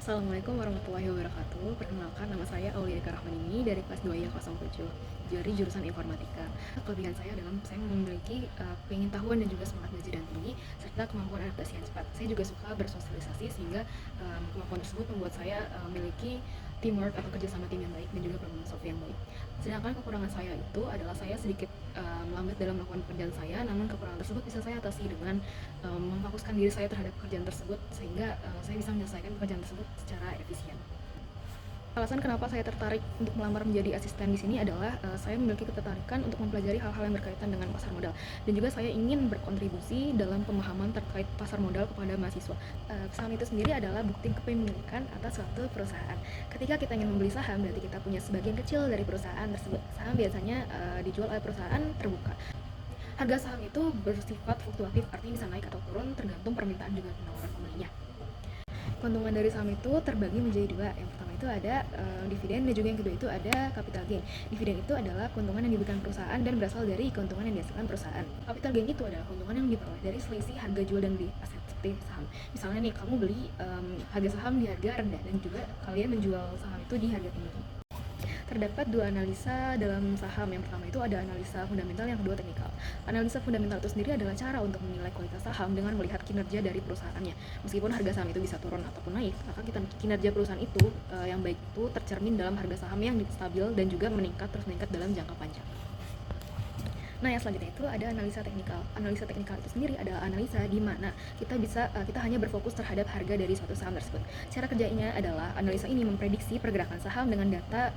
Assalamualaikum warahmatullahi wabarakatuh. Perkenalkan, nama saya Aulia Eka Rahmanini dari kelas 2 I 07 dari jurusan Informatika. Kelebihan saya adalah saya memiliki pengetahuan dan juga semangat belajar yang tinggi serta kemampuan adaptasi yang cepat. Saya juga suka bersosialisasi sehingga kemampuan tersebut membuat saya memiliki teamwork atau kerjasama tim yang baik dan juga problem solving yang baik. Sedangkan kekurangan saya itu adalah saya sedikit melambat dalam melakukan pekerjaan saya, namun kekurangan tersebut bisa saya atasi dengan memfokuskan diri saya terhadap pekerjaan tersebut sehingga saya bisa menyelesaikan pekerjaan tersebut secara efisien. Alasan kenapa saya tertarik untuk melamar menjadi asisten di sini adalah saya memiliki ketertarikan untuk mempelajari hal-hal yang berkaitan dengan pasar modal dan juga saya ingin berkontribusi dalam pemahaman terkait pasar modal kepada mahasiswa. Saham itu sendiri adalah bukti kepemilikan atas suatu perusahaan. Ketika kita ingin membeli saham, berarti kita punya sebagian kecil dari perusahaan tersebut. Saham biasanya dijual oleh perusahaan terbuka. Harga saham itu bersifat fluktuatif, artinya bisa naik atau turun tergantung permintaan juga penawaran pembelinya. Keuntungan dari saham itu terbagi menjadi dua. Yang pertama itu ada dividen dan juga yang kedua itu ada capital gain. Dividen itu adalah keuntungan yang diberikan perusahaan dan berasal dari keuntungan yang dihasilkan perusahaan. Capital gain itu adalah keuntungan yang diperoleh dari selisih harga jual dan beli aset seperti saham. Misalnya nih, kamu beli harga saham di harga rendah dan juga kalian menjual saham itu di harga tinggi. Terdapat dua analisa dalam saham. Yang pertama itu ada analisa fundamental, yang kedua teknikal. Analisa fundamental itu sendiri adalah cara untuk menilai kualitas saham dengan melihat kinerja dari perusahaannya. Meskipun harga saham itu bisa turun ataupun naik, maka kinerja perusahaan itu yang baik itu tercermin dalam harga saham yang stabil dan juga terus meningkat dalam jangka panjang. Nah, yang selanjutnya itu ada analisa teknikal. Analisa teknikal itu sendiri adalah analisa di mana kita hanya berfokus terhadap harga dari suatu saham tersebut. Cara kerjanya adalah analisa ini memprediksi pergerakan saham dengan data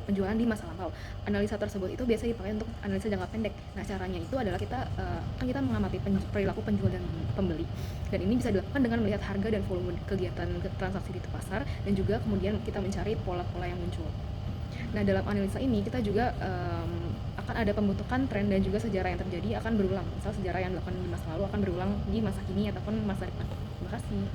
penjualan di masa lampau. Analisa tersebut itu biasa dipakai untuk analisa jangka pendek. Nah, caranya itu adalah kita mengamati perilaku penjual dan pembeli. Dan ini bisa dilakukan dengan melihat harga dan volume kegiatan transaksi di pasar dan juga kemudian kita mencari pola-pola yang muncul. Nah, dalam analisa ini kita juga akan ada pembentukan tren dan juga sejarah yang terjadi akan berulang. Misal sejarah yang dilakukan di masa lalu akan berulang di masa kini ataupun masa depan. Terima kasih.